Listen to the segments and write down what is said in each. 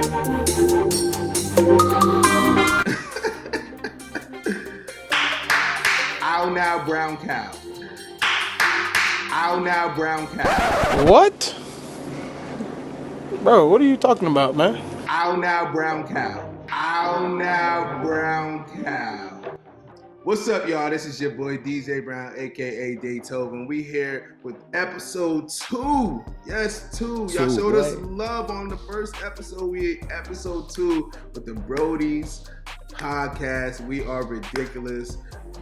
Ow now, brown cow. Ow now, brown cow. What? Bro, what are you talking about, man? Ow now, brown cow. Ow now, brown cow. What's up, y'all? This is your boy DJ Brown, aka Daytoven. We here with episode 2. Yes, 2. Y'all showed us love on the first episode. We episode 2 with the Brodies podcast. We are ridiculous.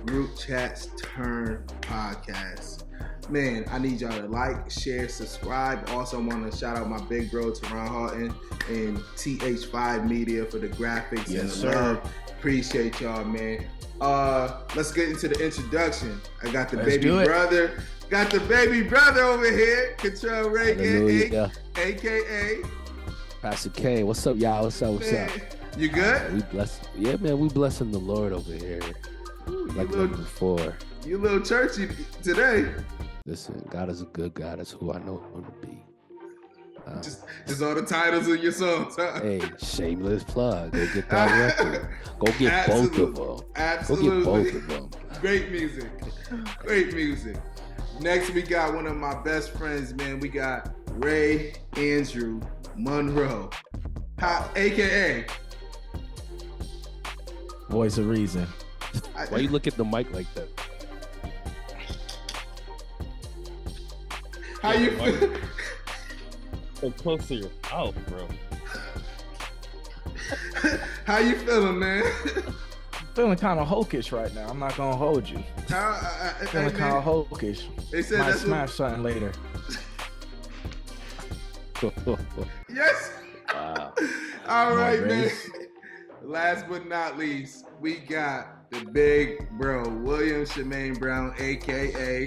Group chats turn podcast. Man, I need y'all to like, share, subscribe. Also, I want to shout out my big bro, Teron Houghton, and TH5 Media for the graphics and the love. Appreciate y'all, man. Let's get into the introduction. I got the baby brother. Got the baby brother over here, Control Reagan, aka Pastor K. What's up, y'all? What's up? You good? We bless. Yeah, man. We blessing the Lord over here. Ooh, like never before. You a little churchy today. Listen, God is a good God. That's who I know him to be. Just all the titles of your songs, huh? Hey, shameless plug. Go get that record. Go get both of them. Absolutely. Go get both of them. Great music. Great music. Next, we got one of my best friends, man. We got Ray Andrew Monroe, a.k.a. Voice of Reason. Why you look at the mic like that? How you feel? So close to your mouth, bro. How you feeling, man? Feeling kind of hawkish right now. I'm not gonna hold you. Feeling kind of hawkish. They said might smash something later. Yes. Wow. All right, man. Last but not least, we got the big bro, William Shemaine Brown, aka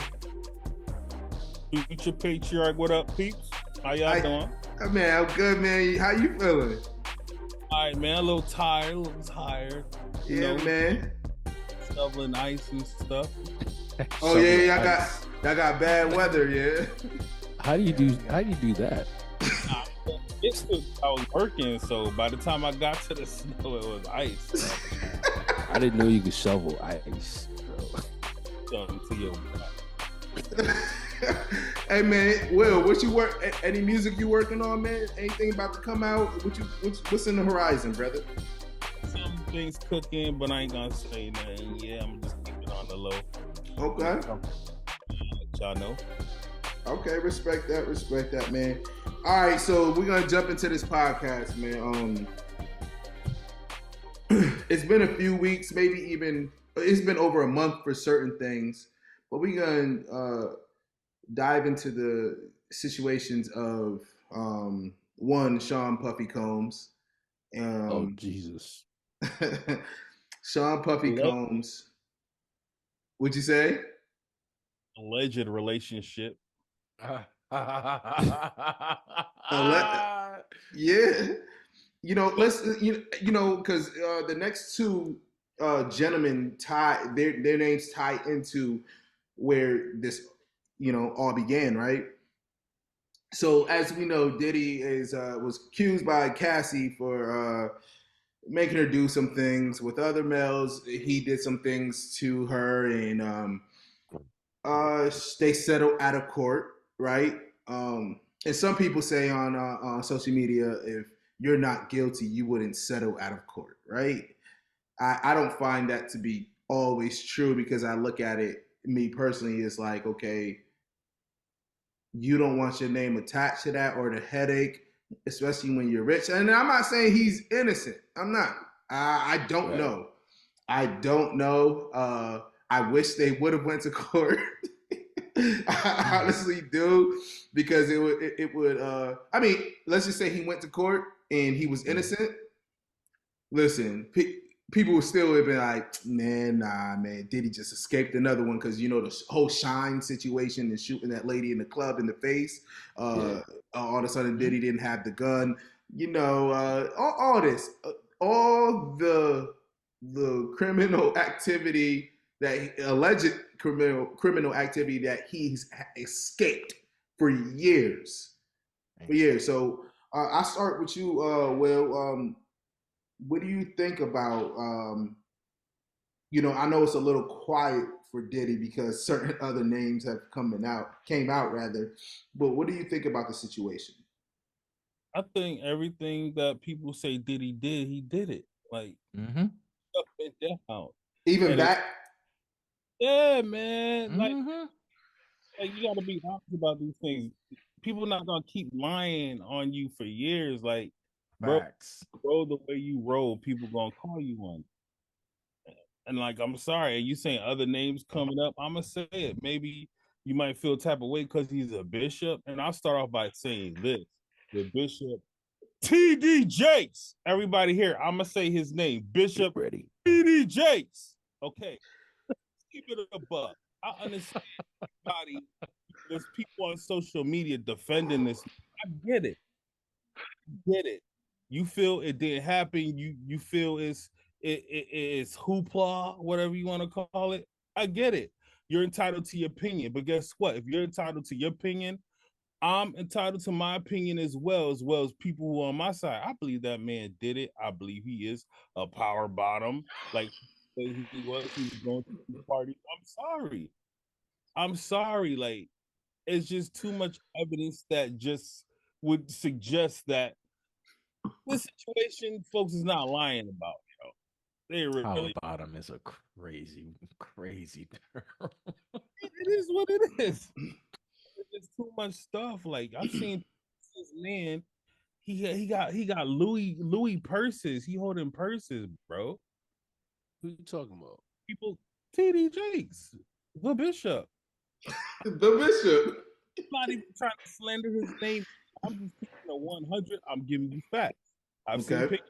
Future Patriarch. What up, peeps? How y'all doing? Man, I'm good, man. How you feeling? All right, man. A little tired. You know, man. Shoveling ice and stuff. Oh yeah, y'all got bad weather, yeah. How do you do that? I was working, so by the time I got to the snow, it was ice. I didn't know you could shovel ice, bro. To your Hey man, Will, what you work? Any music you working on, man? Anything about to come out? What's in the horizon, brother? Some things cooking, but I ain't gonna say nothing. Yeah, I'm just keeping it on the low. Okay. Let y'all know. Okay, respect that, man. All right, so we're gonna jump into this podcast, man. It's been a few weeks, maybe even it's been over a month for certain things, but we're gonna dive into the situations of one, Sean Puffy Combs. Oh Jesus. Sean Puffy Combs. What'd you say? Alleged relationship. Yeah. You know, because the next two gentlemen tie their names tie into where this all began, right? So as we know, Diddy was accused by Cassie for making her do some things with other males. He did some things to her, and they settled out of court, right? And some people say on social media, if you're not guilty, you wouldn't settle out of court, right? I don't find that to be always true, because I look at it, me personally, it's like, okay, you don't want your name attached to that, or the headache, especially when you're rich. And I'm not saying he's innocent. I'm not. I don't know. I don't know. I wish they would have went to court. I honestly do, because it would. I mean, let's just say he went to court and he was innocent. Listen, people would still have been like, man, nah, man, Diddy just escaped another one, because the whole Shine situation and shooting that lady in the club in the face. All of a sudden, Diddy didn't have the gun. All this, all the criminal activity alleged criminal activity that he's escaped for years. So I start with you, Will. What do you think about? I know it's a little quiet for Diddy because certain other names have came out rather. But what do you think about the situation? I think everything that people say Diddy did, he did it. Like Mm-hmm. up and down. Even And it, back, yeah, man. Mm-hmm. Like you gotta be honest about these things. People not gonna keep lying on you for years. Like, bro, Facts. roll the way you roll, people gonna call you one. And like, I'm sorry, and you saying other names coming up, I'm gonna say it. Maybe you might feel type of way because he's a bishop. And I'll start off by saying this: the bishop TD Jakes. Everybody here, I'm gonna say his name, Get Bishop ready. TD Jakes. Okay, keep it a buck. I understand everybody. There's people on social media defending this. I get it. Get it. You feel it didn't happen. You feel it's hoopla, whatever you want to call it. I get it. You're entitled to your opinion, but guess what? If you're entitled to your opinion, I'm entitled to my opinion as well as people who are on my side. I believe that man did it. I believe he is a power bottom, like he was. He was going to these parties. I'm sorry. I'm sorry. Like it's just too much evidence that just would suggest that this situation, folks, is not lying about. They Power really. bottom is a crazy, crazy term. It is what it is. It's too much stuff. Like I've seen this man. He got Louis purses. He holding purses, bro. Who you talking about? People, TD Jakes, the bishop. the bishop. I'm not even trying to slander his name. I'm just keeping a 100. I'm giving you facts. I've seen Okay. pictures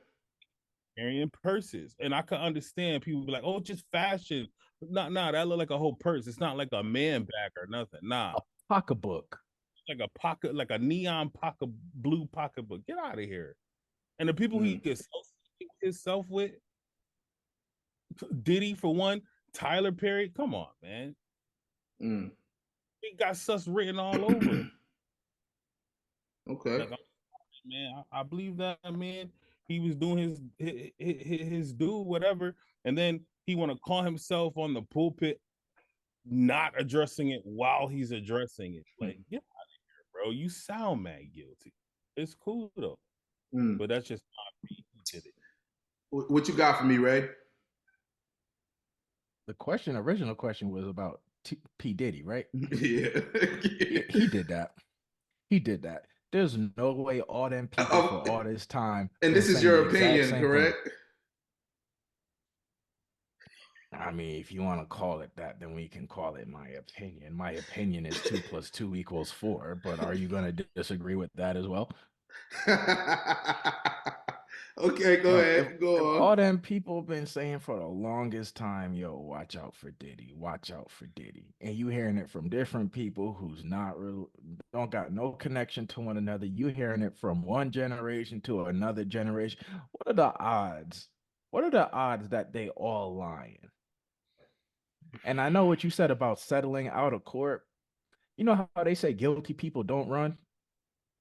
carrying purses, and I can understand people be like, "Oh, just fashion." Nah, that look like a whole purse. It's not like a man bag or nothing. Nah, A pocketbook. like a pocket, like a neon pocket, blue pocketbook. Get out of here. And the people he Mm, associates himself with, Diddy for one, Tyler Perry. Come on, man. mm. He got sus written all over it. Okay. Like, man, I believe that man. He was doing his do whatever, and then he want to call himself on the pulpit, not addressing it while he's addressing it. Like, get out of here, bro. You sound mad guilty. It's cool though, Mm. but that's just not me. He did it. What you got for me, Ray? The original question was about P. Diddy, right? Yeah. He did that. He did that. There's no way all them people for all this time And been this is saying the your exact opinion, same thing. correct? I mean, if you want to call it that, then we can call it my opinion. My opinion is 2 + 2 = 4. But are you going to disagree with that as well? Okay, go Yo, ahead. if Go all on. them people been saying for the longest time, yo, watch out for Diddy, watch out for Diddy, and you hearing it from different people who's not real, don't got no connection to one another. You hearing it from one generation to another generation. What are the odds? What are the odds that they all lying? And I know what you said about settling out of court. You know how they say guilty people don't run?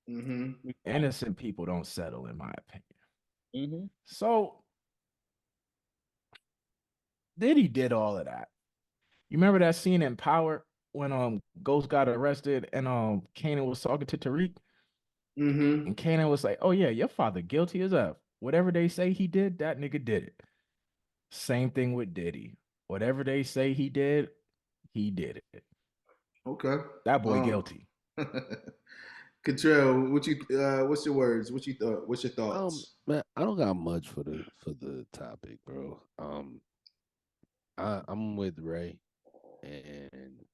Mm-hmm. Innocent people don't settle, in my opinion. Mm-hmm. So Diddy did all of that. You remember that scene in Power when Ghost got arrested and Kanan was talking to Tariq? Mm-hmm. And Kanan was like, "Oh yeah, your father guilty as F. Whatever they say he did, that nigga did it." Same thing with Diddy. Whatever they say he did it. Okay. That boy Um guilty. Catrell, what's your words? What you thought? What's your thoughts? Man, I don't got much for the topic, bro. I'm with Ray, and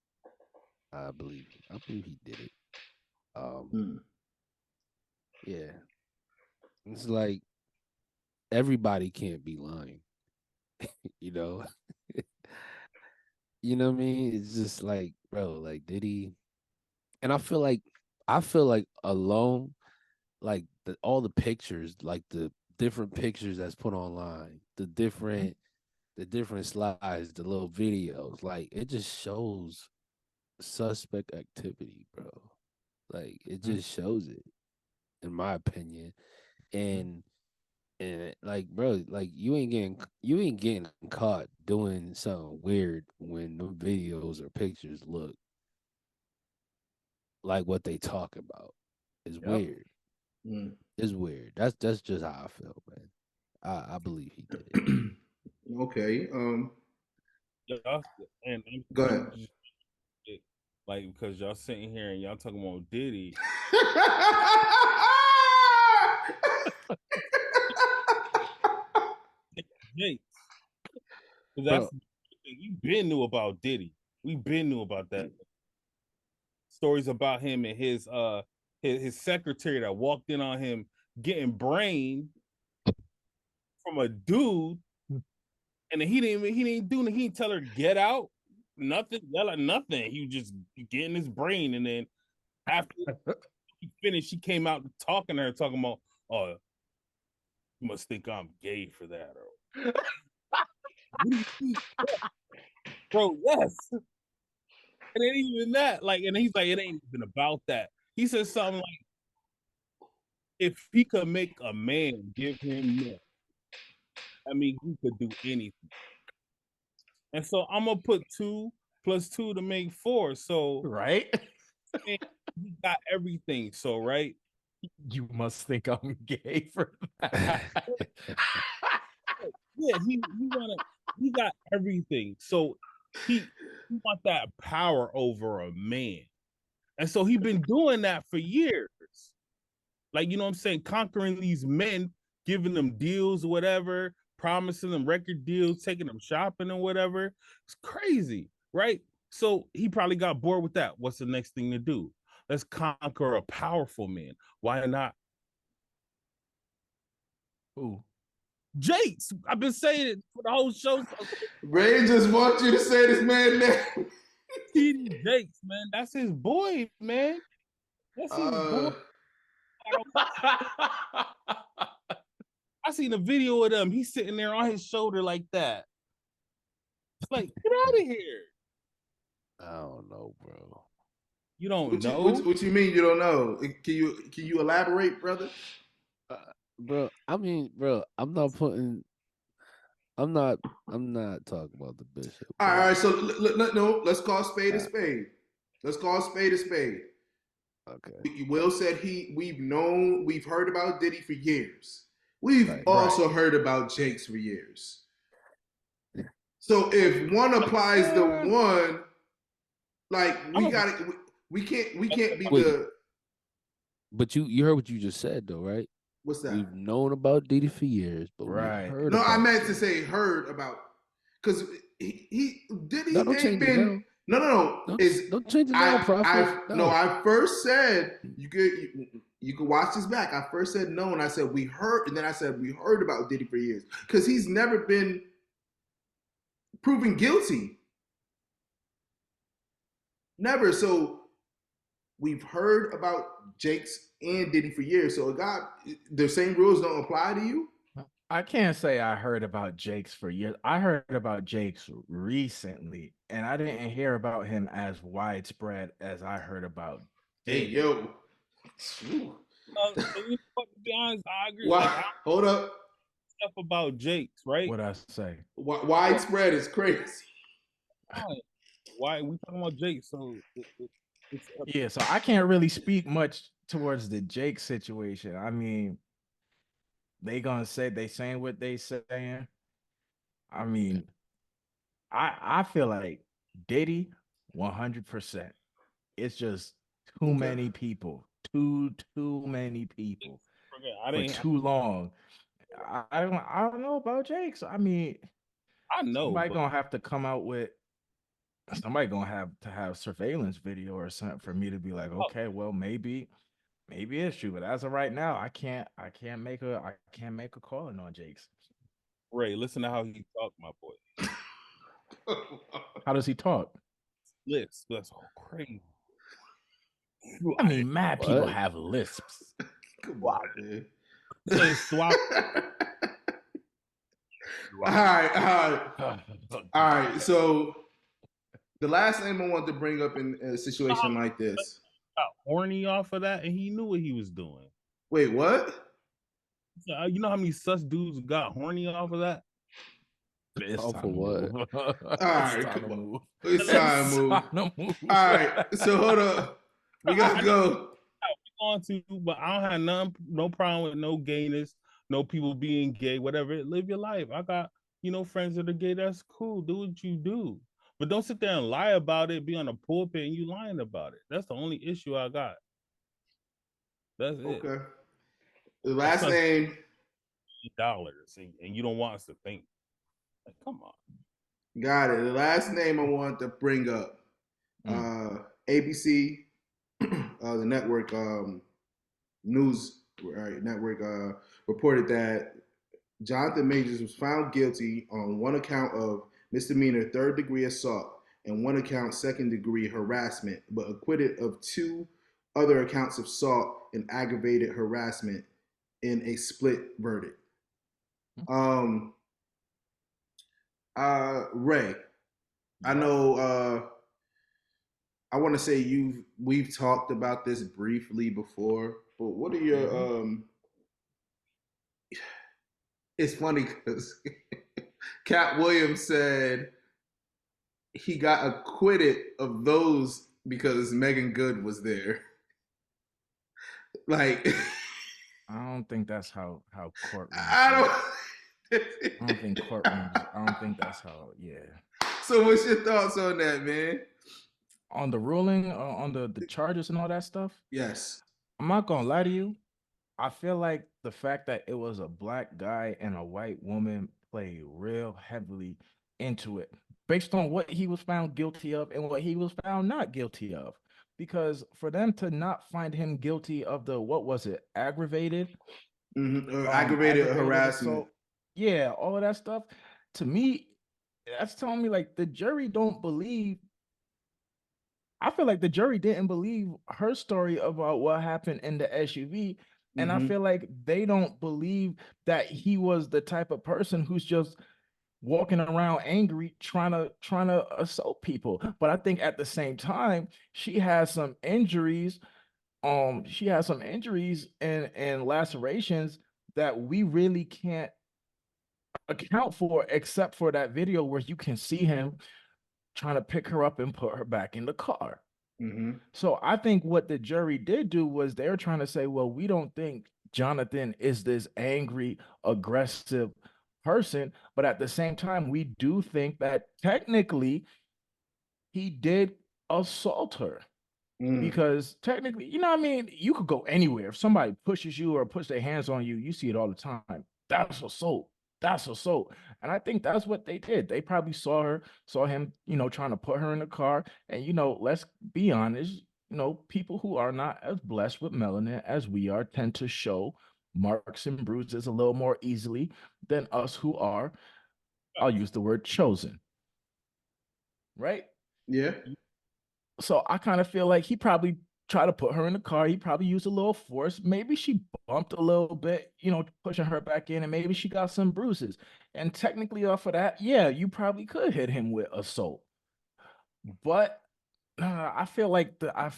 I believe he did it. Um, Mm. yeah, it's like everybody can't be lying, you know. You know what I mean? It's just like, bro, like did he? And I feel like alone, like all the pictures, like the different pictures that's put online, the different slides, the little videos, like it just shows suspect activity, bro. Like it just shows it. in my opinion. And like, bro, like you ain't getting caught doing something weird when the videos or pictures look like what they talk about. It's Yep. weird. Mm. It's weird. That's just how I feel, man. I believe he did it. Okay. Y'all, and Go ahead. I'm just like because y'all sitting here and y'all talking about Diddy. Jake, 'cause that's Bro, the thing. We been knew about Diddy. We been knew about that. Stories about him and his secretary that walked in on him getting brain from a dude, and then he didn't do he didn't tell her get out, nothing, yell at nothing. He was just getting his brain, and then after he finished, she came out talking to her, talking about, oh, you must think I'm gay for that, or what do you think? Bro, yes. It ain't even that. Like, and he's like, it ain't even about that. He said something like, if he could make a man give him milk, I mean, he could do anything. And so I'm gonna put 2 + 2 to make 4. So Right? man, he got everything. So right, You must think I'm gay for that. yeah, he got everything. So he want that power over a man, and so he been doing that for years. Like, you know what I'm saying? Conquering these men, giving them deals or whatever, promising them record deals, taking them shopping or whatever. It's crazy, right? So he probably got bored with that. What's the next thing to do? Let's conquer a powerful man. Why not Ooh. Jakes? I've been saying it for the whole show. Ray just wants you to say this man name. TD Jakes, man. That's his boy, man. That's his boy. I seen a video of them. He's sitting there on his shoulder like that. It's like, get out of here. I don't know, bro. You don't What know? you mean you don't know? Can you elaborate, brother? Bro, I mean, bro, I'm not talking about the bishop. All Bro. right, so no, let's call spade a Uh, spade. Let's call spade a spade. Okay. Will said we've heard about Diddy for years. We've Right. also heard about Jakes for years. So if one applies to one, like we can't be Wait, the but you heard what you just said though, right? what's that? We've known about Diddy for years, but we Right. heard No, I about meant to Jakes. say heard about because he No, Diddy don't ain't change it been now. no is Don't change it now, Prophet. I first said you could watch this back. I first said no, and I said we heard, and then I said we heard about Diddy for years because he's never been proven guilty. Never. So we've heard about Jakes and Diddy for years. So God, the same rules don't apply to you. I can't say I heard about Jakes for years. I heard about Jakes recently, and I didn't hear about him as widespread as I heard about Hey Diddy. yo. And you know what, to be honest, I agree. Why? Like, I Hold up. stuff about Jakes, right? What I say? Widespread is crazy. Why we talking about Jakes? So it's Yeah, so I can't really speak much towards the Jake situation. I mean, they saying what they saying. I mean, I feel like Diddy 100%. It's just too Okay. many people. Too many people I for didn't. too long. I don't know about Jakes. I mean, I know, somebody but gonna have to come out with somebody gonna have to have surveillance video or something for me to be like, okay, well, maybe it's true. But as of right now, I can't make a calling on Jakes. Ray, listen to how he talk, my boy. How does he talk? Lips, that's all crazy. I mean, mad people What? have lisps. Come on, man. Say swap. All right. So the last name I want to bring up in a situation like this. Got horny off of that, and he knew what he was doing. Wait, what? You know how many sus dudes got horny off of that? It's Off of time to what? move. All It's right, time come to on. move. It's time to It's move. time to move. All right, so hold up. We gotta I know go. on to, but I don't have no problem with no gayness, no people being gay, whatever. Live your life. I got, friends that are gay. That's cool. Do what you do. But don't sit there and lie about it, be on a pulpit and you lying about it. That's the only issue I got. That's it. Okay. The last Especially name. dollars. And you don't want us to think. Like, come on. Got it. The last name I want to bring up. ABC, the network news right, network reported that Jonathan Majors was found guilty on one account of misdemeanor third degree assault and one account second degree harassment, but acquitted of two other accounts of assault and aggravated harassment in a split verdict. Um, Ray, I Yep. know. I want to say we've talked about this briefly before, but what are your It's funny because Cat Williams said he got acquitted of those because Megan Good was there. Like, I don't think that's how courtrooms work. I I don't think courtrooms. don't. I don't think that's how. Yeah. So, what's your thoughts on that, man? On the ruling, on the charges and all that stuff. Yes. I'm not gonna lie to you. I feel like the fact that it was a black guy and a white woman played real heavily into it, based on what he was found guilty of and what he was found not guilty of. Because for them to not find him guilty of the what was it, Aggravated aggravated harassment. assault, yeah, all of that stuff, to me, that's telling me like the jury don't believe. I feel like the jury didn't believe her story about what happened in the SUV. And I Mm-hmm. feel like they don't believe that he was the type of person who's just walking around angry, trying to assault people. But I think at the same time, she has some injuries. She has some injuries and lacerations that we really can't account for, except for that video where you can see him trying to pick her up and put her back in the car. Mm-hmm. So I think what the jury did do was they're trying to say, well, we don't think Jonathan is this angry, aggressive person, but at the same time, we do think that technically he did assault her. Mm. Because technically, what I mean? You could go anywhere. If somebody pushes you or puts their hands on you, you see it all the time. That's assault. That's assault. And I think that's what they did. They probably saw him, trying to put her in the car. And, let's be honest, people who are not as blessed with melanin as we are tend to show marks and bruises a little more easily than us who are, I'll use the word chosen, right? Yeah. So I kind of feel like he probably tried to put her in the car. He probably used a little force. Maybe she bumped a little bit, pushing her back in, and maybe she got some bruises. And technically, off of that, yeah, you probably could hit him with assault. But I feel like I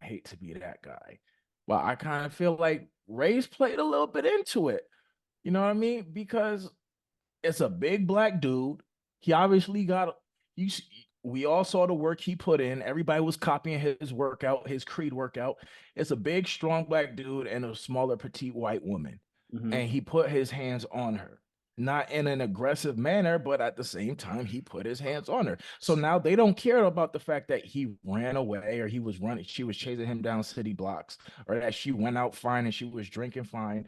hate to be that guy, but I kind of feel like Ray's played a little bit into it. You know what I mean? Because it's a big black dude. He obviously got you. We all saw the work he put in. Everybody was copying his workout, his Creed workout. It's a big, strong black dude and a smaller, petite white woman, Mm-hmm. and he put his hands on her. Not in an aggressive manner, but at the same time, he put his hands on her. So now they don't care about the fact that he ran away or he was running, she was chasing him down city blocks, or that she went out fine and she was drinking fine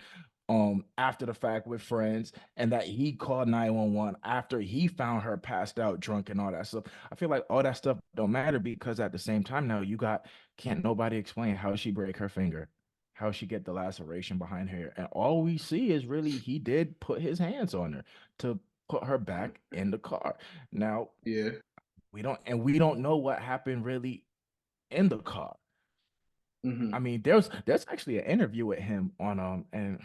after the fact with friends, and that he called 911 after he found her passed out drunk and all that stuff. I feel like all that stuff don't matter because at the same time now can't nobody explain how she break her finger, how she get the laceration behind her, and all we see is really he did put his hands on her to put her back in the car. Now Yeah. we don't know what happened really in the car. Mm-hmm. I mean, there's actually an interview with him on and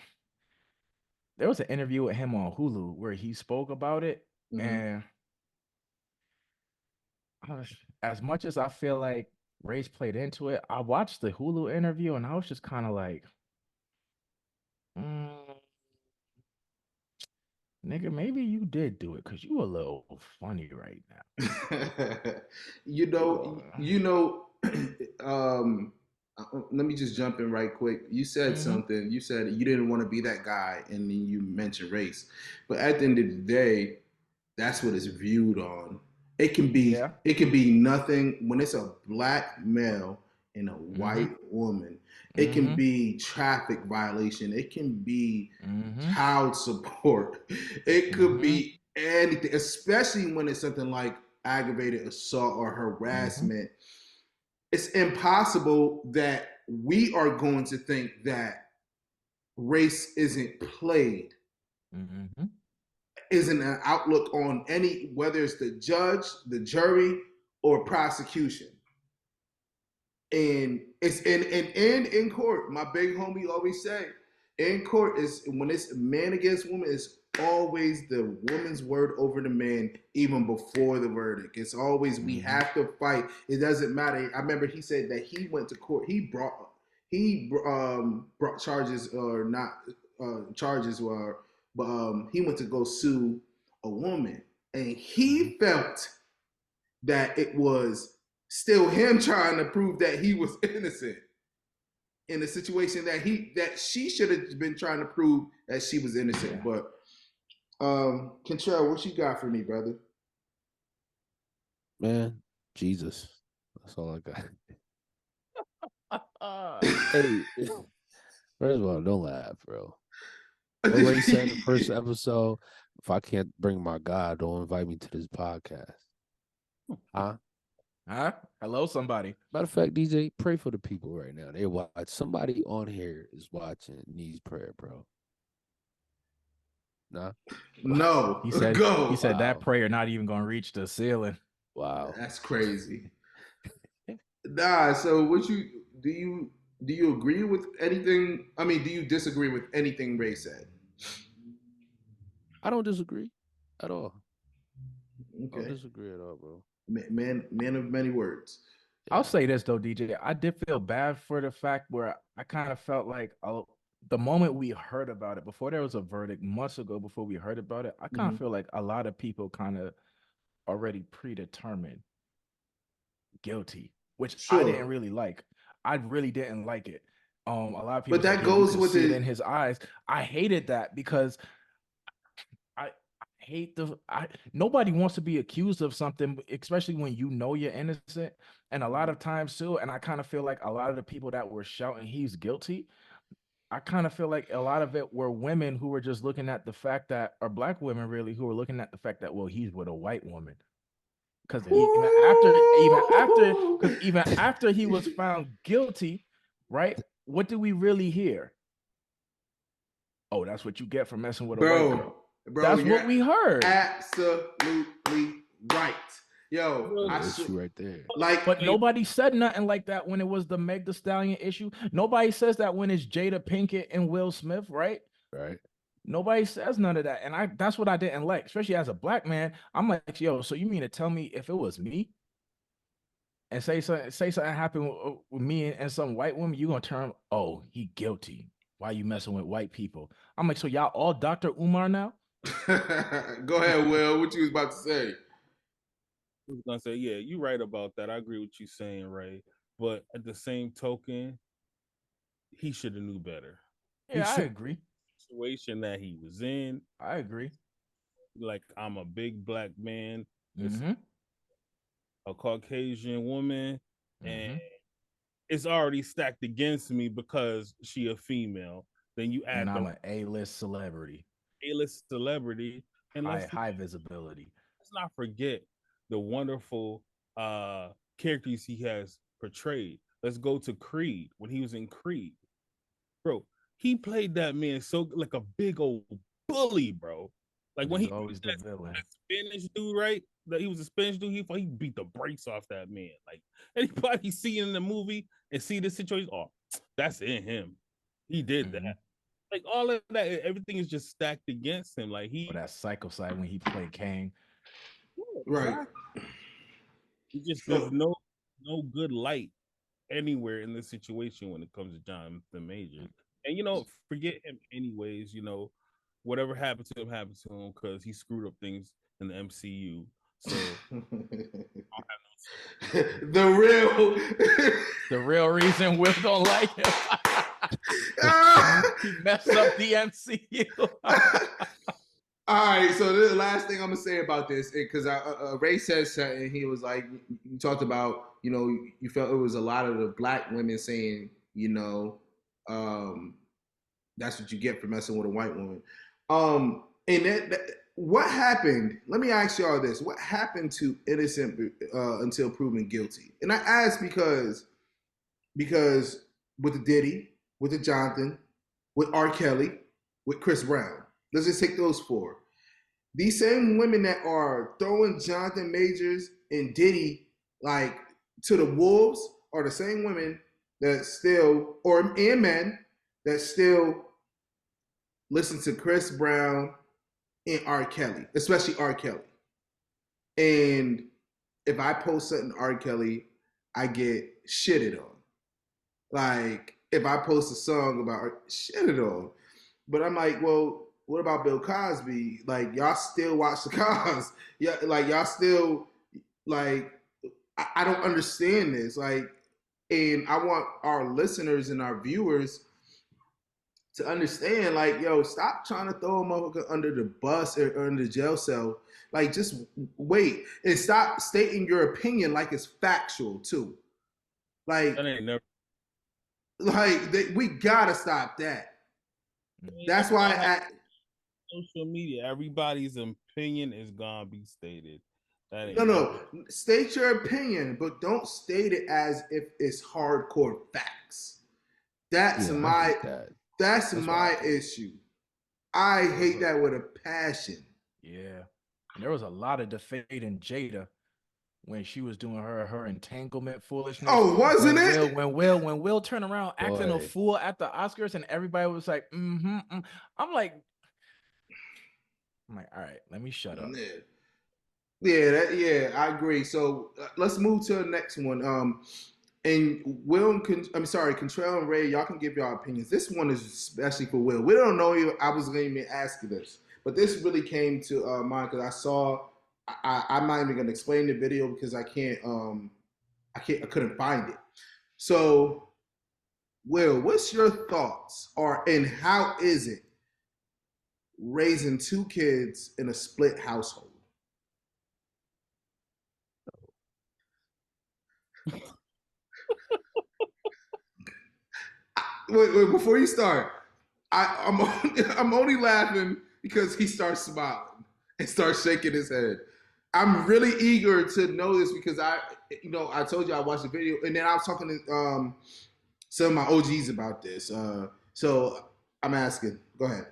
there was an interview with him on Hulu where he spoke about it. Mm-hmm. And as much as I feel like race played into it. I watched the Hulu interview and I was just kind of like, mm, nigga, maybe you did do it because you a little funny right now. you know, you know. Let me just jump in right quick. You said Mm-hmm. something. You said you didn't want to be that guy, and then you mentioned race. But at the end of the day, that's what it's viewed on. Yeah. It can be nothing when it's a black male and a Mm-hmm. white woman. It can Mm-hmm. be traffic violation. It can be Mm-hmm. child support. It could Mm-hmm. be anything, especially when it's something like aggravated assault or Mm-hmm. harassment. It's impossible that we are going to think that race isn't played, Mm-hmm. isn't an outlook on any, whether it's the judge, the jury, or prosecution. And it's in court. My big homie always say, in court is when it's man against woman, it's always the woman's word over the man, even before the verdict. It's always we Mm-hmm. have to fight. It doesn't matter. I remember he said that he went to court. Brought charges or not charges were, but he went to go sue a woman, and Mm-hmm. he felt that it was still him trying to prove that he was innocent in a situation that she should have been trying to prove that she was innocent. Yeah. But Contrell, what you got for me, brother? Man, Jesus. That's all I got. Hey, first of all, don't laugh, bro. What Ray said in the first episode, if I can't bring my God, don't invite me to this podcast. Huh? Huh? Hello, somebody. Matter of fact, DJ, pray for the people right now. They watch. Somebody on here is watching, needs prayer, bro. Nah. No, He said go. that Wow. prayer not even gonna reach the ceiling. Wow. That's crazy. Nah. So, what you do? Do you agree with anything? I mean, do you disagree with anything Ray said? I don't disagree at all. I don't Okay, disagree at all, bro. man of many words. I'll Yeah. say this though, DJ. I did feel bad for the fact where I kind of felt like the moment we heard about it, before there was a verdict months ago, before we heard about it, I kind of Mhm. feel like a lot of people kind of already predetermined guilty, which I Sure, didn't really like. I really didn't like it. A lot of people but said, that yeah, you goes could with see it it. in his eyes. I hated that because I hate nobody wants to be accused of something, especially when you know you're innocent. And a lot of times too, and I kind of feel like a lot of the people that were shouting he's guilty, I kind of feel like a lot of it were women who were just looking at the fact that, or black women really, who were looking at the fact that, well, he's with a white woman. Because even after he was found guilty, right? What do we really hear? Oh, that's what you get for messing with a white Bro, girl. bro, That's you're what we heard. absolutely right. Yo, That's I the issue right there. like But nobody said nothing like that when it was the Meg Thee Stallion issue. Nobody says that when it's Jada Pinkett and Will Smith, right? Right? Nobody says none of that. And that's what I didn't like, especially as a black man. I'm like, yo, so you mean to tell me if it was me and say something happened with me and some white woman, you gonna turn, oh, he guilty. Why you messing with white people? I'm like, so y'all all Dr. Umar now? go ahead, Will. What you was about to say? I was gonna say, yeah, you're right about that. I agree with you saying, Ray. But at the same token, he should have knew better. He Yeah, I should agree. situation that he was in. I agree. Like, I'm a big black man. It's Mm-hmm. a Caucasian woman, and Mm-hmm. it's already stacked against me because she a female. Then you And add I'm the an A-list celebrity. A-list celebrity, and High visibility. let's not forget the wonderful characters he has portrayed. Let's go to Creed. When he was in Creed, bro, he played that man so like a big old bully, bro. Like But when he's he beat always the villain. that Spanish dude, right? That he was a Spanish dude. He beat the brakes off that man. Like anybody see in the movie and see this situation, oh, that's in him. He did Mm-hmm. that. Like all of that, everything is just stacked against him. Like Or that psycho side when he played Kang. Right. exactly. He just So, there's no no good light anywhere in this situation when it comes to Jonathan Majors. And forget him anyways. Whatever happened to him because he screwed up things in the MCU. So the real The real reason Will don't like him. He messed up the MCU. All right, so the last thing I'm gonna say about this, because Ray said something. He was like, you talked about, you felt it was a lot of the black women saying, that's what you get for messing with a white woman. And what happened? Let me ask y'all this: what happened to innocent until proven guilty? And I ask because with the Diddy, with the Jonathan, with R. Kelly, with Chris Brown. Let's just take those four. These same women that are throwing Jonathan Majors and Diddy like to the wolves are the same women that still, and men that still listen to Chris Brown and R. Kelly, especially R. Kelly. And if I post something R. Kelly, I get shitted on. Like if I post a song about shitted on. But I'm like, well, what about Bill Cosby? Like y'all still watch the Cos? Yeah, like y'all still like I don't understand this. Like, and I want our listeners and our viewers to understand, like, yo, stop trying to throw a motherfucker under the bus or under the jail cell. Like, just wait and stop stating your opinion like it's factual too. Like, that ain't never. We gotta stop that. That's why Social media, everybody's opinion is gonna be stated. That ain't no. State your opinion, but don't state it as if it's hardcore facts. That's my issue. I hate that with a passion. Yeah. And there was a lot of defending Jada when she was doing her entanglement foolishness. Oh, wasn't it? When Will turned around acting a fool at the Oscars and everybody was like, I'm like, all right, let me shut up. Yeah, I agree. So let's move to the next one. And Will, Contrell and Ray, y'all can give y'all opinions. This one is especially for Will. We don't know you. I was going to even ask you this, but this really came to mind because I saw. I'm not even going to explain the video because I couldn't find it. So, Will, what's your thoughts, and how is it raising two kids in a split household? Wait, before you start, I'm only laughing because he starts smiling and starts shaking his head. I'm really eager to know this because I told you I watched the video and then I was talking to some of my OGs about this. So I'm asking. Go ahead.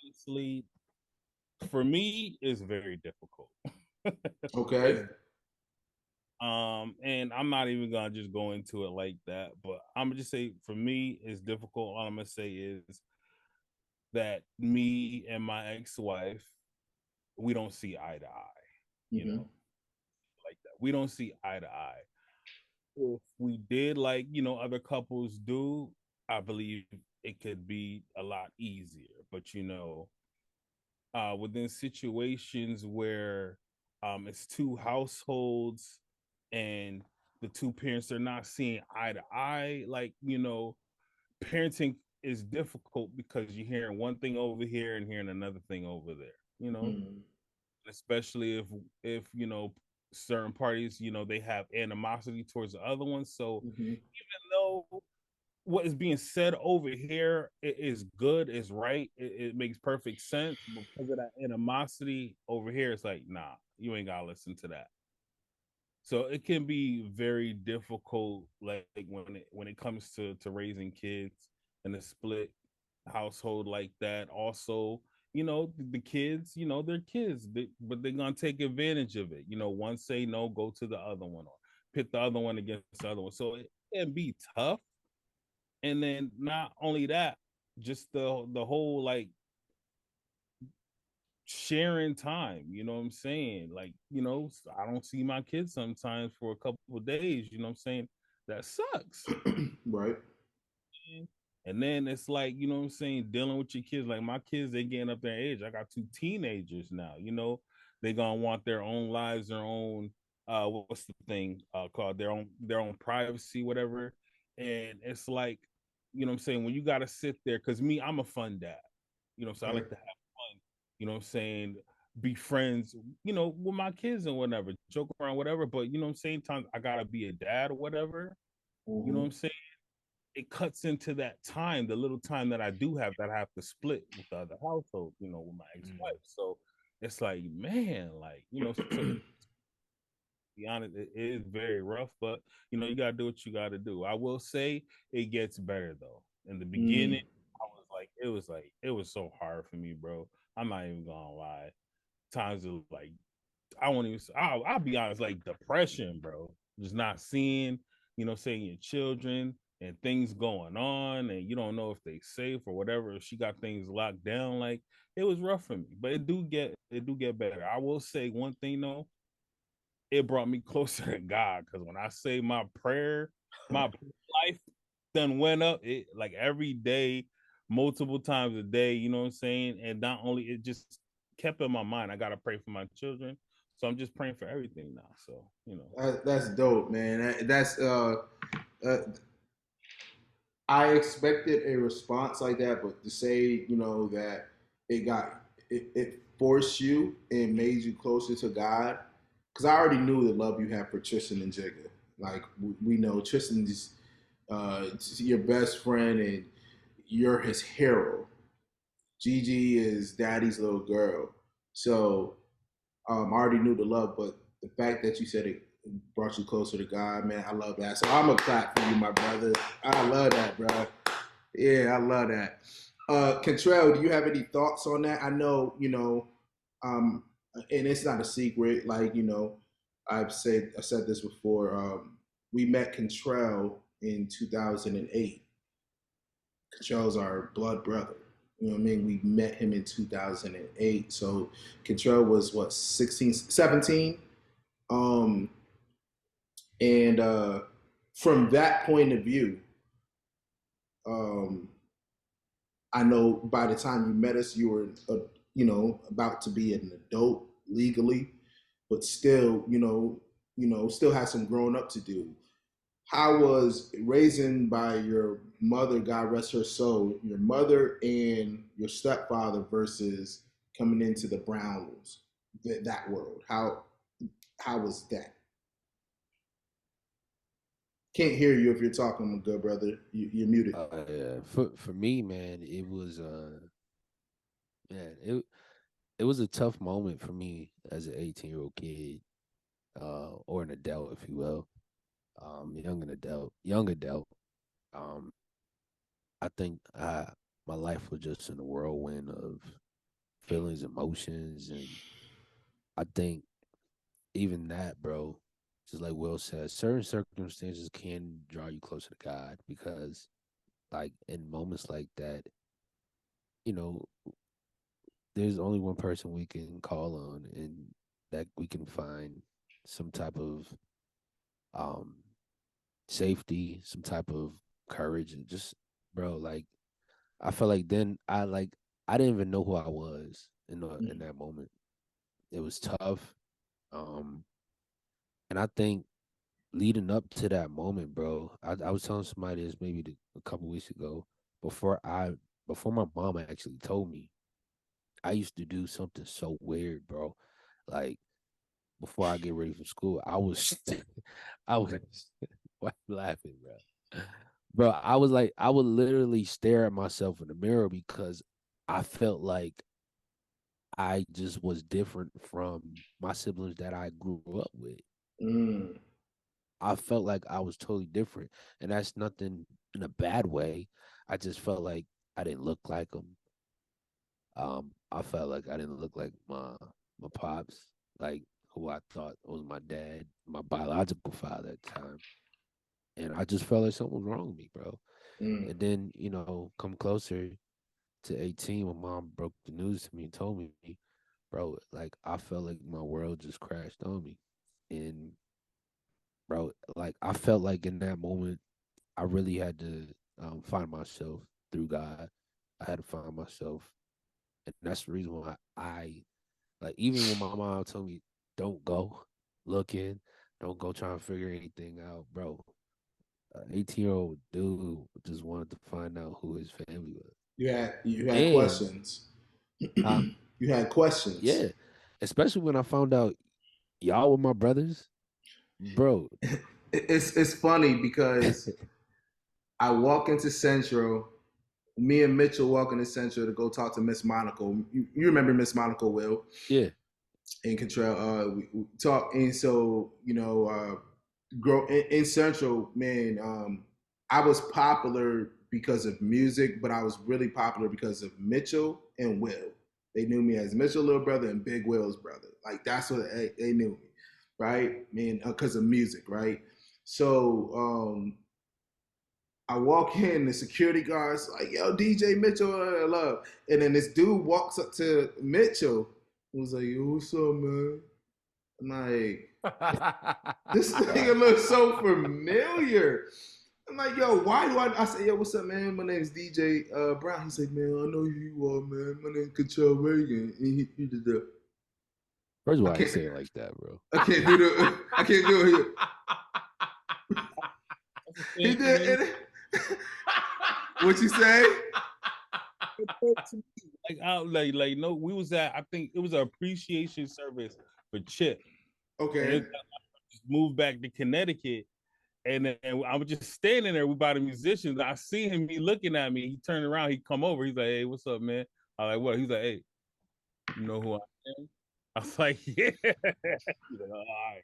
Honestly, for me, it's very difficult. Okay. And I'm not even gonna just go into it like that, but I'm gonna just say for me, it's difficult. All I'm gonna say is that me and my ex-wife, we don't see eye to eye, like that. We don't see eye to eye. If we did, like, other couples do, I believe it could be a lot easier. But within situations where it's two households and the two parents are not seeing eye to eye, like, parenting is difficult because you're hearing one thing over here and hearing another thing over there, especially if certain parties, they have animosity towards the other one. So even though what is being said over here is good, is right, it makes perfect sense, but because of that animosity over here, it's like, nah, you ain't gotta listen to that. So it can be very difficult, like when it comes to raising kids in a split household like that. Also, the kids, they're kids, but they're gonna take advantage of it. One say no, go to the other one, or pit the other one against the other one. So it can be tough. And then not only that, just the whole like sharing time. You know what I'm saying? Like, I don't see my kids sometimes for a couple of days. You know what I'm saying? That sucks. Right. And then it's like, you know what I'm saying, dealing with your kids. Like my kids, they getting up their age. I got two teenagers now, they gonna want their own lives, their own what's the thing called their own privacy, whatever. And it's like, you know what I'm saying, when you gotta sit there, because me, I'm a fun dad. So I Okay. like to have fun, what I'm saying, be friends, with my kids and whatever, joke around, whatever. But you know what I'm saying, times I gotta be a dad or whatever. You know what I'm saying? It cuts into that time, the little time that I do have that I have to split with the other household, with my ex-wife. So it's like, man, like, so to be honest, it is very rough, but you gotta do what you gotta do. I will say it gets better though. In the beginning, it was so hard for me, bro. I'm not even gonna lie. Times of like I won't even. I'll be honest, like depression, bro. Just not seeing, saying your children and things going on, and you don't know if they safe or whatever. If she got things locked down, like it was rough for me. But it do get better. I will say one thing though, it brought me closer to God. Because when I say my life then went up. It like every day, multiple times a day. You know what I'm saying? And not only it just kept in my mind. I gotta pray for my children. So I'm just praying for everything now. So That's dope, man. Uh, I expected a response like that, but to say, that it forced you and made you closer to God, because I already knew the love you have for Tristan and Jigga. Like we know Tristan's your best friend and you're his hero. Gigi is daddy's little girl. So I already knew the love, but the fact that you said it brought you closer to God, man, I love that. So I'm a clap for you, my brother. I love that, bro. Yeah, I love that. Contrell, do you have any thoughts on that? I know, um, and it's not a secret. Like, I said this before. We met Contrell in 2008. Contrell's our blood brother. You know what I mean? We met him in 2008. So Contrell was what, 16, 17? Um, and from that point of view, um, I know by the time you met us, you were, about to be an adult legally, but still, still had some growing up to do. How was raising by your mother, God rest her soul, your mother and your stepfather versus coming into the Browns, that world? How was that? Can't hear you if you're talking, my good brother. You're muted. Yeah, for me, man, it was man, it was a tough moment for me as an 18-year-old kid, or an adult, if you will, young adult. Um, I think my life was just in a whirlwind of feelings, emotions, and I think even that, bro, just like Will said, certain circumstances can draw you closer to God because, like, in moments like that, you know, there's only one person we can call on, and that we can find some type of um safety, some type of courage, and just, bro, like, I felt like then I didn't even know who I was in that moment. It was tough. Um, and I think leading up to that moment, bro, I was telling somebody this maybe a couple weeks ago before before my mom actually told me. I used to do something so weird, bro. Like before I get ready for school, I was I was why you laughing, bro? Bro, I was like, I would literally stare at myself in the mirror because I felt like I just was different from my siblings that I grew up with. Mm. I felt like I was totally different, and that's nothing in a bad way. I just felt like I didn't look like them. I felt like I didn't look like my pops, like who I thought was my dad, my biological father at the time, and I just felt like something was wrong with me, bro. Mm. And then, come closer to 18 when mom broke the news to me and told me, bro, like I felt like my world just crashed on me. And bro, like I felt like in that moment I really had to find myself through God. I had to find myself. And that's the reason why I like even when my mom told me don't go looking, don't go trying to figure anything out, bro. An 18-year-old dude just wanted to find out who his family was. You had And questions. huh? You had questions. Yeah. Especially when I found out y'all were my brothers, bro. It's funny because I walk into Central. Me and Mitchell walk into Central to go talk to Miss Monaco. You remember Miss Monaco, Will? Yeah. And Contrell. We talk, and so grow in Central, man. I was popular because of music, but I was really popular because of Mitchell and Will. They knew me as Mitchell little brother and Big Will's brother. Like that's what they knew me, right? Man, because of music, right? So I walk in, the security guard's like, "Yo, DJ Mitchell, I love." And then this dude walks up to Mitchell, and was like, "Yo, what's up, man?" I'm like, this nigga looks so familiar. I'm like, yo, why do I say, yo, what's up, man? My name's DJ Brown. He's like, man, I know who you are, man. My name's Contrell Reagan. And he did the First of I all, I can't say it like that, bro. I can't do it. He That's did it. What you say? like out like no, we was at I think it was an appreciation service for Chip. And Okay. it just moved back to Connecticut. And then I was just standing there with by the musicians. I see him, he looking at me. He turned around, he come over. He's like, "Hey, what's up, man?" I'm like, "What?" He's like, "Hey, you know who I am?" I was like, "Yeah." He's like, "All right."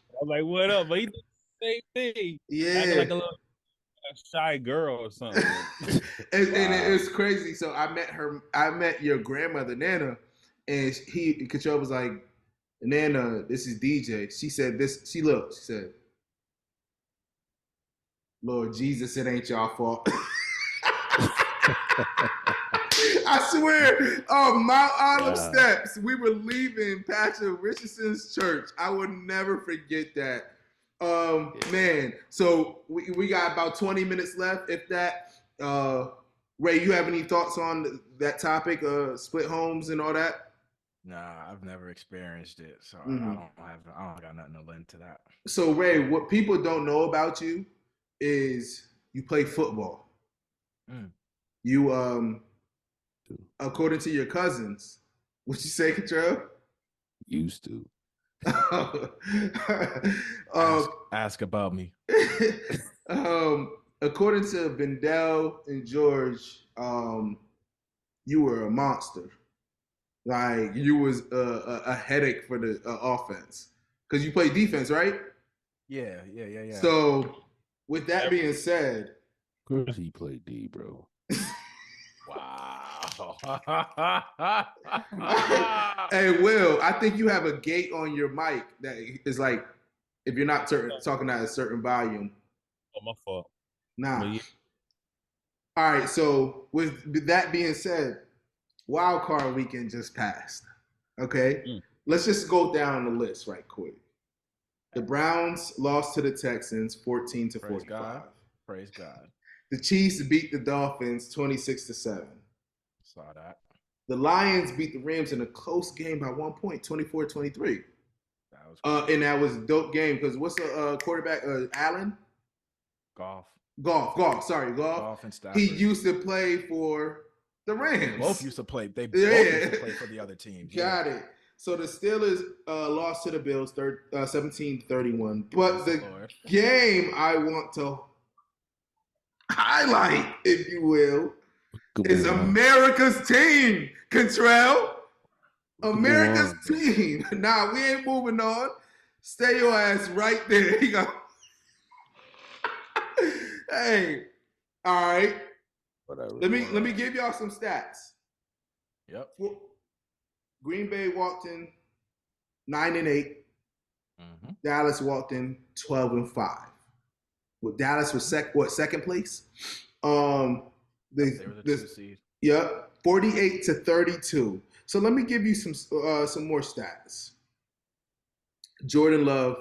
I was like, "What up?" But he did the same thing, acting like Yeah. a little shy girl or something. And it's crazy. So I met your grandmother, Nana, and Control was like, Nana, this is DJ. She said this, she said, Lord Jesus, it ain't y'all fault. I swear, Mount Olive Steps, we were leaving Pastor Richardson's church. I will never forget that. Man, so we got about 20 minutes left, if that. Ray, you have any thoughts on that topic, split homes and all that? Nah, I've never experienced it, so I Mhm. don't got nothing to lend to that. So Ray, what people don't know about you is you play football. Mm. You according to your cousins, what you say, Control? Used to. Ask about me. According to Vendel and George, you were a monster. Like you was a headache for the offense because you play defense, right? Yeah. So, with that being said, Of course he played D, bro. Wow. hey Will, I think you have a gate on your mic that is like if you're not talking at a certain volume. Oh, my fault. Nah. Yeah. All right. So with that being said, wild card weekend just passed. Okay. Let's just go down the list right quick. The Browns lost to the Texans 14-45. Praise God. The Chiefs beat the Dolphins 26-7. Saw that. The Lions beat the Rams in a close game by 1 point, 24-23. That was cool. And that was a dope game because what's the quarterback? Allen? Golf. Sorry, Golf. Golf and Stafford. He used to play for the Rams. They both used to play for the other teams. Got it. So the Steelers lost to the Bills 17-31. But the game I want to highlight, if you will, is America's team, Contrell. America's team. Nah, we ain't moving on. Stay your ass right there. You go. Hey, all right. Whatever. Let me give y'all some stats. Yep. Green Bay walked in 9-8. Mm-hmm. Dallas walked in 12-5. Well, Dallas was second place? They were the 2 seed. Yep, 48-32. So let me give you some more stats. Jordan Love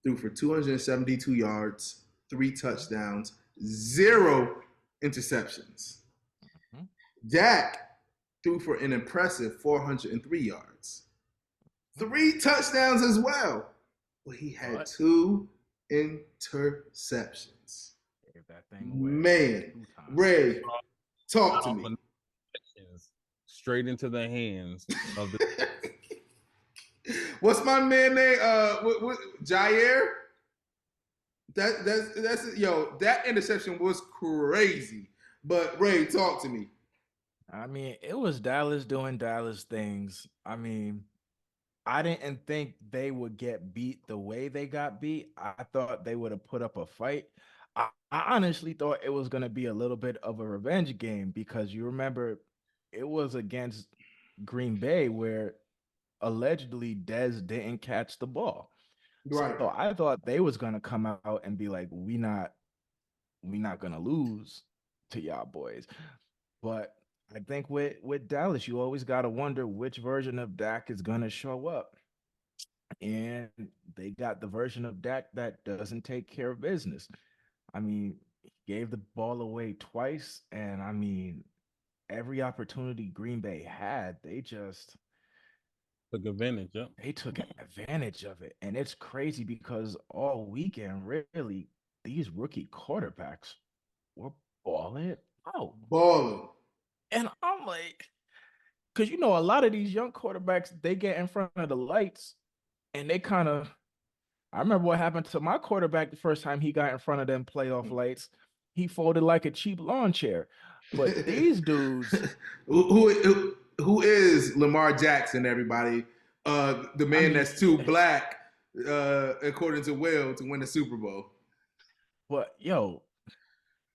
threw for 272 yards, 3 touchdowns, 0 interceptions. Mhm. Dak threw for an impressive 403 yards, 3 touchdowns as well. But he had But 2 interceptions. gave that thing away Man, 2 times. Ray, talk to Off me. straight into the hands of the What's my man name? Jair. That's yo. That interception was crazy. But Ray, talk to me. I mean, it was Dallas doing Dallas things. I mean, I didn't think they would get beat the way they got beat. I thought they would have put up a fight. I honestly thought it was going to be a little bit of a revenge game because you remember it was against Green Bay where allegedly Dez didn't catch the ball. Right. So I thought they was going to come out and be like, we not going to lose to y'all boys. But I think with Dallas, you always got to wonder which version of Dak is going to show up. And they got the version of Dak that doesn't take care of business. I mean, he gave the ball away twice. And I mean, every opportunity Green Bay had, took advantage. Yep. they took advantage of it. And it's crazy because all weekend, really, these rookie quarterbacks were balling out. Balling. And I'm like, because you know, a lot of these young quarterbacks, they get in front of the lights and they kind of, I remember what happened to my quarterback the first time he got in front of them playoff lights. He folded like a cheap lawn chair. But these dudes, who is Lamar Jackson, everybody? The man that's too black, according to Will, to win the Super Bowl. but yo,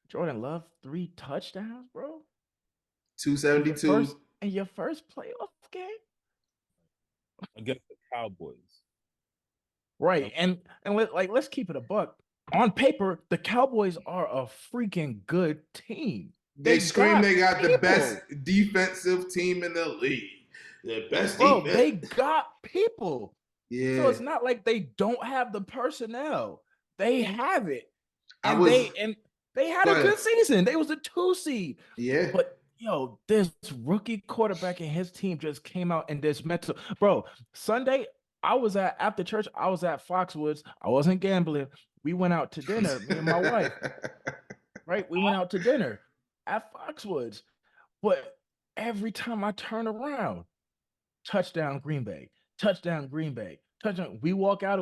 Jordan Love, 3 touchdowns, bro. 272. In your first playoff game? Against the Cowboys. Right. And let's keep it a buck. On paper, the Cowboys are a freaking good team. They scream they got people. the best defensive team in the league. The best Bro, defense. they got people. Yeah. So it's not like they don't have the personnel. They have it. I And was- they had Go a good ahead. season. They was a 2 seed. Yeah. But yo, this rookie quarterback and his team just came out and dismantled. Bro, Sunday, after church, I was at Foxwoods. I wasn't gambling. We went out to dinner, me and my wife. Right? We went out to dinner at Foxwoods. But every time I turn around, touchdown Green Bay, touchdown Green Bay, touchdown. We walk out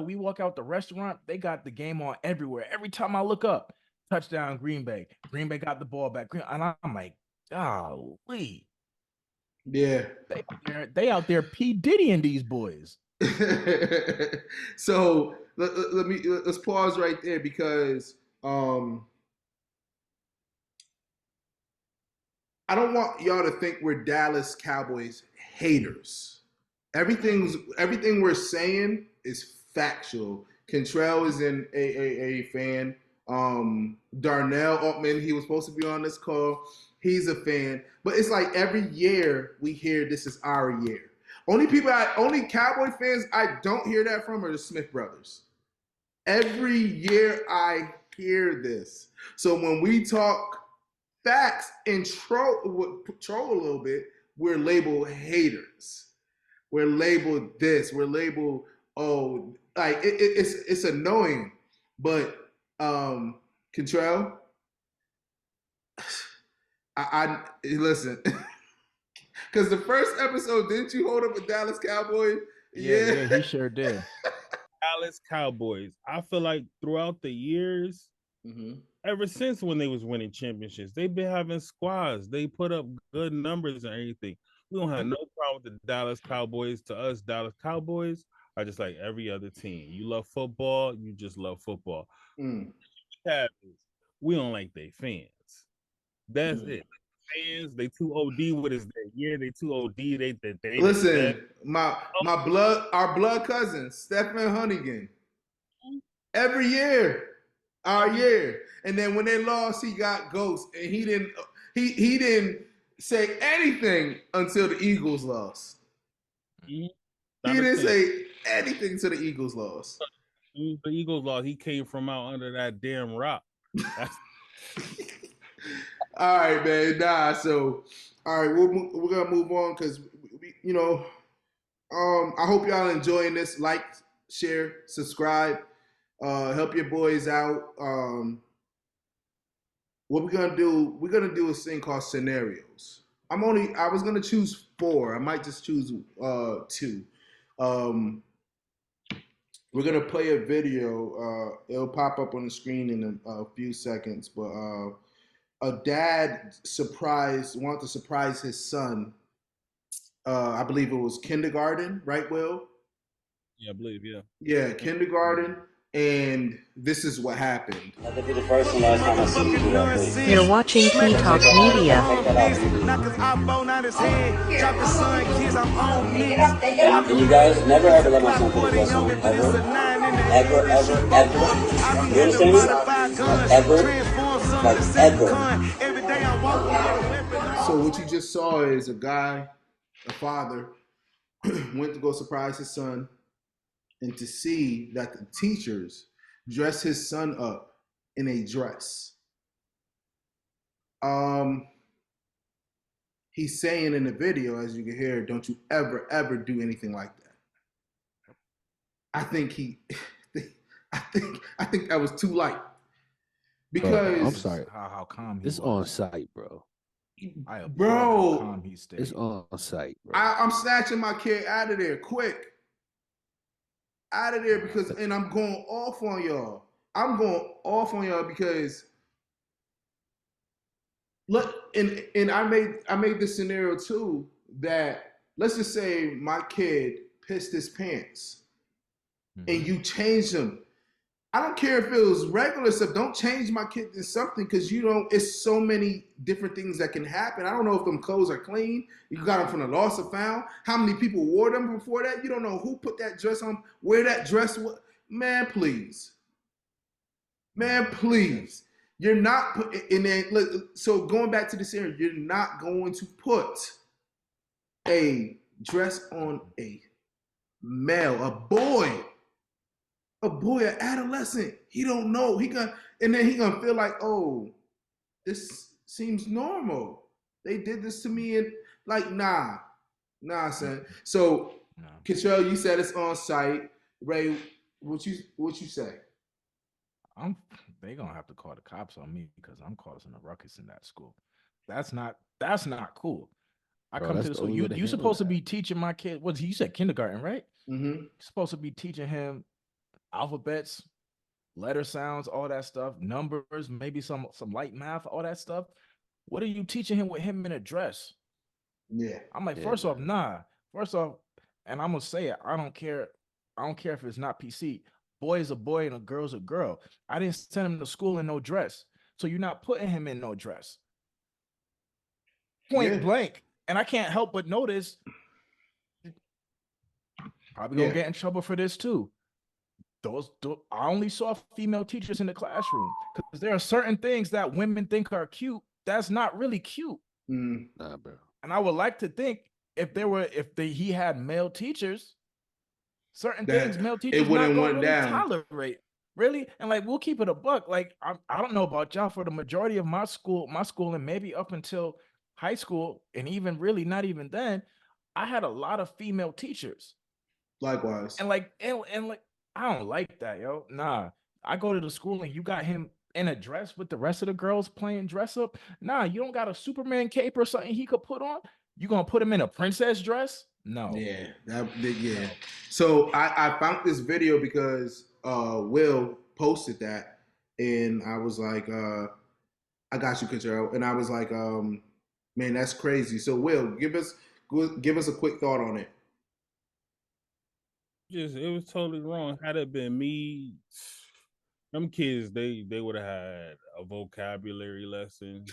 the restaurant, they got the game on everywhere. Every time I look up, touchdown Green Bay. Green Bay got the ball back. And I'm like, golly. Yeah. They out there P. Diddy and these boys. So let's pause right there because I don't want y'all to think we're Dallas Cowboys haters. Everything we're saying is factual. Cantrell is an a fan. Darnell Altman, he was supposed to be on this call. He's a fan. But it's like every year we hear this is our year. Only Cowboy fans I don't hear that from are the Smith brothers. Every year I hear this. So when we talk facts and troll a little bit, we're labeled haters. We're labeled this. We're labeled it's annoying. But Contrell, I listen. Because the first episode, didn't you hold up a Dallas Cowboy? Yeah, he sure did. Dallas Cowboys. I feel like throughout the years, ever since when they was winning championships, they've been having squads. They put up good numbers and everything. We don't have no problem with the Dallas Cowboys. To us, Dallas Cowboys are just like every other team. You love football, you just love football. We don't like their fans. That's it. Fans, they too OD. What is that? Yeah, they too OD. They listen. Our blood cousin Stephen Huntington. Every year, our year, and then when they lost, he got ghost, and he didn't say anything until the Eagles lost. He Not a didn't thing. say anything to the Eagles loss. The Eagles lost. He came from out under that damn rock. That's All right, man. Nah, so all right, we're gonna move on because you know, I hope y'all enjoying this. Like, share, subscribe, help your boys out. What we're gonna do? We're gonna do this thing called scenarios. I was gonna choose 4. I might just choose 2. Um, we're gonna play a video. It'll pop up on the screen in a few seconds, but a dad wanted to surprise his son. I believe it was kindergarten, right, Will? yeah, I believe, yeah. Yeah, kindergarten. And this is what happened. That'll be the first and last time I see you do that, please. You're watching Tea Talk Media. Take that off. And you guys never ever let my son put his dress on. Ever. Ever, ever, ever. You understand me? Like ever. So what you just saw is a father, went to go surprise his son, and to see that the teachers dressed his son up in a dress. He's saying in the video, as you can hear, don't you ever, ever do anything like that. I think I think that was too light. Because I'm sorry. How calm he It's was. on site, bro. I applaud Bro, how calm he stayed. It's on site, bro. I'm snatching my kid out of there quick. Out of there because, and I'm going off on y'all. I'm going off on y'all because look, and I made this scenario too that let's just say my kid pissed his pants and you change him. I don't care if it was regular stuff. Don't change my kid to something because it's so many different things that can happen. I don't know if them clothes are clean. You got them from the loss of found. How many people wore them before that? You don't know who put that dress on, where that dress was. Man, please. Man, please. You're not and then look, so going back to this area, you're not going to put a dress on a male, a boy, an adolescent. He don't know. And then he gonna feel like, oh, this seems normal. They did this to me, and like, nah, son. So, Control, you said it's on site. Ray, what you say? They gonna have to call the cops on me because I'm causing a ruckus in that school. That's not cool. I come to the school. You supposed to be teaching my kid. You said kindergarten, right? Mm-hmm. You're supposed to be teaching him alphabets, letter sounds, all that stuff, numbers, maybe some light math, all that stuff. What are you teaching him with him in a dress? Yeah. I'm like, first off, nah. First off, and I'm gonna say it. I don't care if it's not PC. Boy is a boy and a girl's a girl. I didn't send him to school in no dress. So you're not putting him in no dress. Point blank. And I can't help but notice, probably gonna get in trouble for this too. I only saw female teachers in the classroom because there are certain things that women think are cute that's not really cute. Nah, bro. And I would like to think if he had male teachers, certain things male teachers not gonna really tolerate. Really? And like, we'll keep it a buck. Like, I don't know about y'all, for the majority of my school, and maybe up until high school, and even really not even then, I had a lot of female teachers. Likewise. And like, I don't like that, yo. Nah. I go to the school and you got him in a dress with the rest of the girls playing dress up. Nah, you don't got a Superman cape or something he could put on. You gonna put him in a princess dress? No. Yeah. No. So I found this video because Will posted that, and I was like, I got you, Control. And I was like, man, that's crazy. So Will, give us a quick thought on it. It was totally wrong. Had it been me, them kids, they would have had a vocabulary lesson.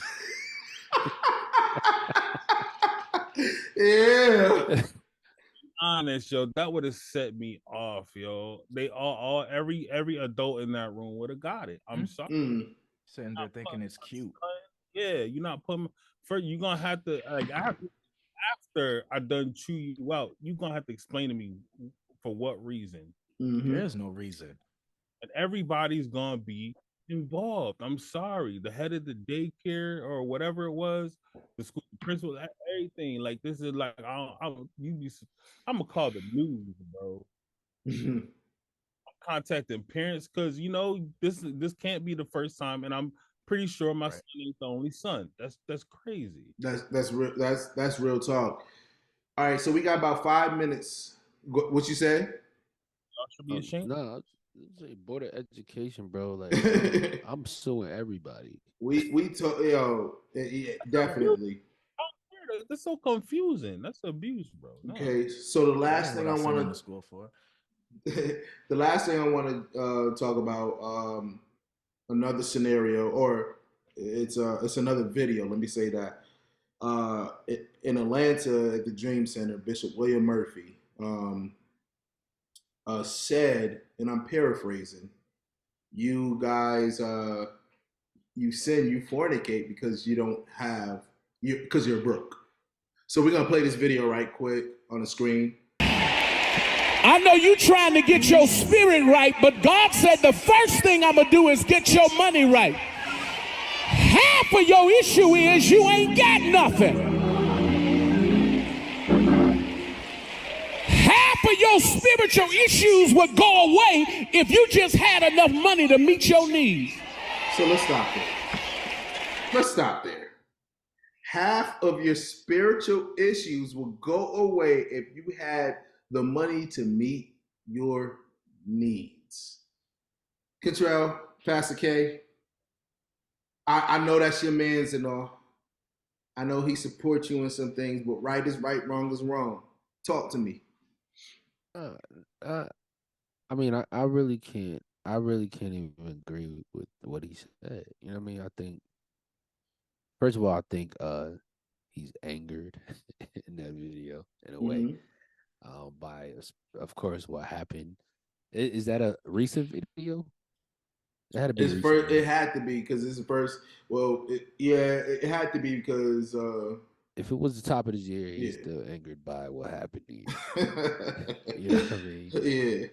Yeah. Honest, yo, that would have set me off, yo. They every adult in that room would have got it. I'm sorry. Sitting there thinking it's cute. Yeah, you're not putting first. You're gonna have to like after after I done chew you out, you gonna have to explain to me for what reason. Mm-hmm. There's no reason. And everybody's gonna be involved. I'm sorry, the head of the daycare or whatever it was, the school principal, everything. Like this is like I'm gonna call the news, bro. Mm-hmm. Contacting parents because this can't be the first time, and I'm pretty sure my Right. son ain't the only son. That's crazy. That's real. That's real talk. All right, so we got about 5 minutes. What you say? Y'all should be ashamed. No, say border education, bro. Like we I'm suing everybody. we talk, yo, yeah, definitely. That's so confusing. That's abuse, bro. No. Okay, so the That last ain't thing what I I sent him want to to school for. the last thing I want to talk about another scenario, or it's another video. Let me say that in Atlanta at the Dream Center, Bishop William Murphy said, and I'm paraphrasing, "You guys, you sin, you fornicate because you don't have you because you're broke." So we're gonna play this video right quick on the screen. I know you trying to get your spirit right, but God said the first thing I'm gonna do is get your money right. Half of your issue is you ain't got nothing. Half of your spiritual issues would go away if you just had enough money to meet your needs. So let's stop there. Let's stop there. Half of your spiritual issues will go away if you had the money to meet your needs. Contrell, Pastor K, I know that's your man's and all. I know he supports you in some things, but right is right, wrong is wrong. Talk to me. Uh, uh, I mean, I really can't. I really can't even agree with what he said. You know what I mean? I think first of all, I think he's angered in that video in a way. Mm-hmm. By of course what happened. Is that a recent video? It had to be It's recent, first. It right? had to be because it's the first. Well, yeah, it had to be because If it was the top of the year, yeah, he's still angered by what happened to you. You know what I mean? yeah.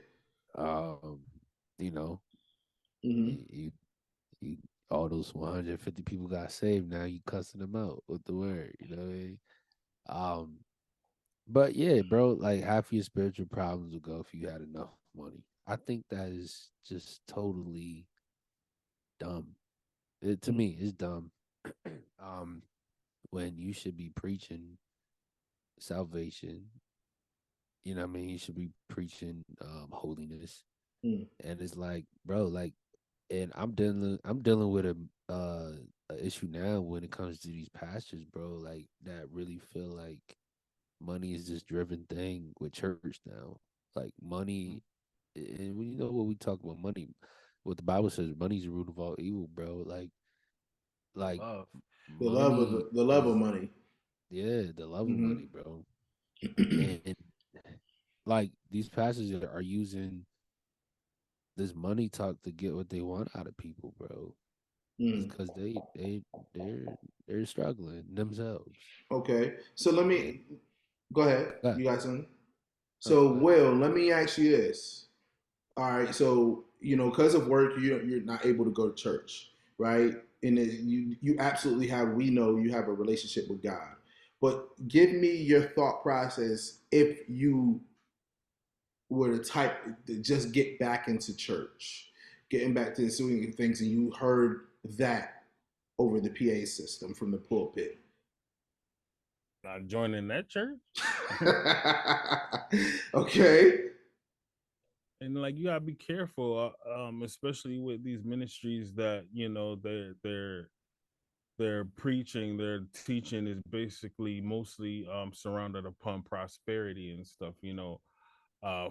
Um, you know, Mm-hmm. you all those 150 people got saved. Now you cussing them out with the word. You know what I mean? Um, but yeah, bro, like half your spiritual problems would go if you had enough money. I think that is just totally dumb. To me, it's dumb. um, when you should be preaching salvation, you know what I mean? You should be preaching holiness. Mm-hmm. And it's like, bro, like, and I'm dealing with a issue now when it comes to these pastors, bro, like that really feel like money is this driven thing with church now. Like money, and you know what we talk about money, what the Bible says, money's the root of all evil, bro. Like Love. money The love of is, money. yeah, the love of Mm-hmm. money, bro. And like these pastors are using this money talk to get what they want out of people, bro. It's Mm. because they're they're struggling themselves. Okay, so let And me go ahead. God, You got something? So, God, Will, let me ask you this. All right, so because of work, you're not able to go to church, right? And you absolutely have. We know you have a relationship with God, but give me your thought process if you were the type to just get back into church, getting back to doing things, and you heard that over the PA system from the pulpit. Not joining that church. Okay. And like you gotta be careful, especially with these ministries that their preaching, their teaching is basically mostly surrounded upon prosperity and stuff,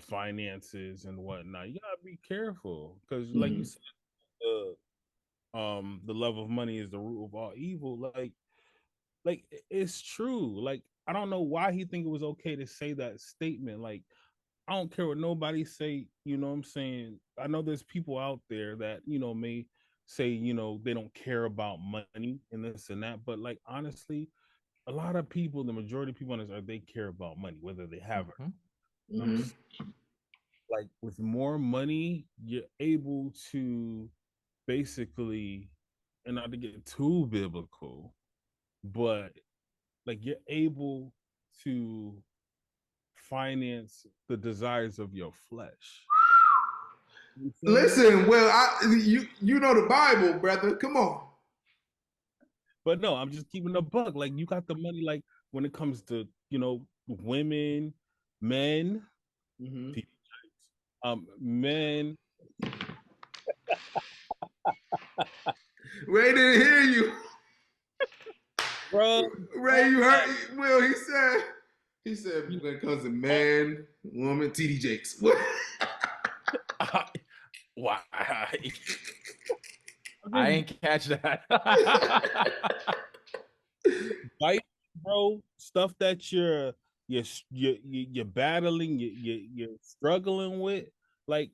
finances and whatnot. You gotta be careful because, like you Mm-hmm. said, the love of money is the root of all evil. Like it's true. Like I don't know why he think it was okay to say that statement. Like I don't care what nobody say, you know what I'm saying? I know there's people out there that, may say, they don't care about money and this and that, but like honestly, a lot of people, the majority of people on this earth, they care about money, whether they have it. Mhm. Like with more money, you're able to basically, and not to get too biblical, but like you're able to finance the desires of your flesh. You feel me? Listen, you know the Bible, brother. Come on. But no, I'm just keeping a buck. Like you got the money. Like when it comes to women, men, Mhm. men. Ray didn't hear you. Bro, Ray, you heard Will? He said when it comes to man, woman, TD Jakes. Why? I ain't catch that. Fight, bro. Stuff that you're battling, you're struggling with. Like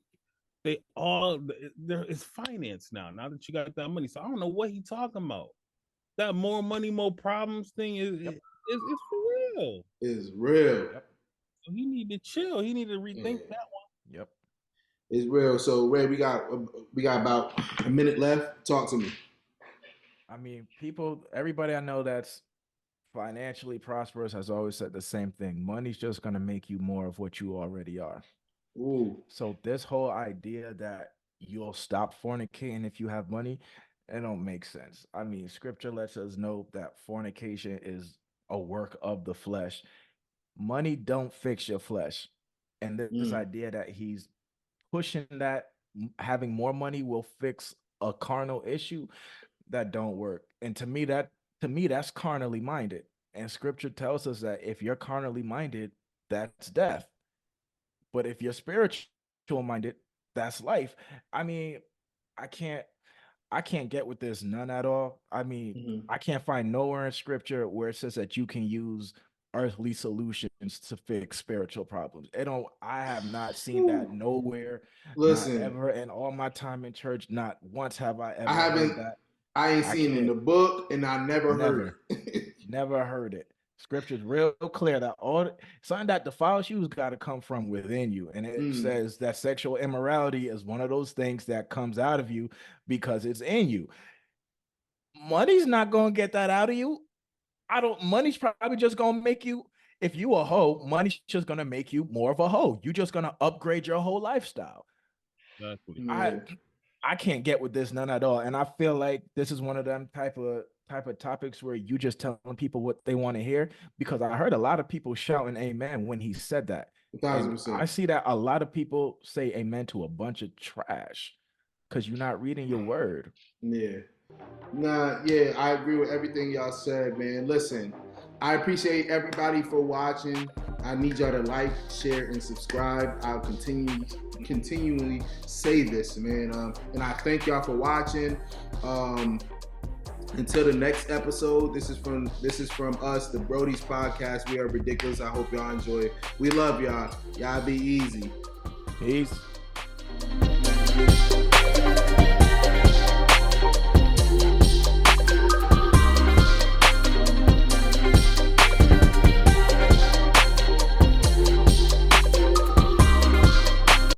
they all there is finance now. Now that you got that money, so I don't know what he talking about. That more money, more problems thing is for real. It's real. Yep. So he need to chill. He need to rethink that one. Yep. It's real. So Ray, we got about a minute left. Talk to me. I mean, everybody I know that's financially prosperous has always said the same thing. Money's just going to make you more of what you already are. Ooh. So this whole idea that you'll stop fornicating if you have money, it don't make sense. I mean, scripture lets us know that fornication is a work of the flesh. Money don't fix your flesh. And this idea that he's pushing that having more money will fix a carnal issue, that don't work. And to me that's carnally minded. And scripture tells us that if you're carnally minded, that's death. But if you're spiritual minded, that's life. I mean, I can't get with this none at all. I mean, I can't find nowhere in scripture where it says that you can use earthly solutions to fix spiritual problems. I have not seen that nowhere. Listen, not ever in all my time in church. Not once have I ever I haven't. heard that. I ain't seen it in the book, and I never heard it. Never heard it. Scripture's real clear that something that defiles you has got to come from within you. And it says that sexual immorality is one of those things that comes out of you because it's in you. Money's not going to get that out of you. Money's probably just going to make you, if you a hoe, money's just going to make you more of a hoe. You're just going to upgrade your whole lifestyle. Exactly. I can't get with this none at all. And I feel like this is one of them type of topics where you just telling people what they want to hear, because I heard a lot of people shouting amen when he said that. 1,000%. I see that a lot of people say amen to a bunch of trash because you're not reading your word. Yeah. Yeah, I agree with everything y'all said, man. Listen, I appreciate everybody for watching. I need y'all to like, share, and subscribe. I'll continually say this, man. And I thank y'all for watching. Until the next episode, this is from us, the Brodies podcast. We are ridiculous. I hope y'all enjoy it. We love y'all. Y'all be easy. Peace.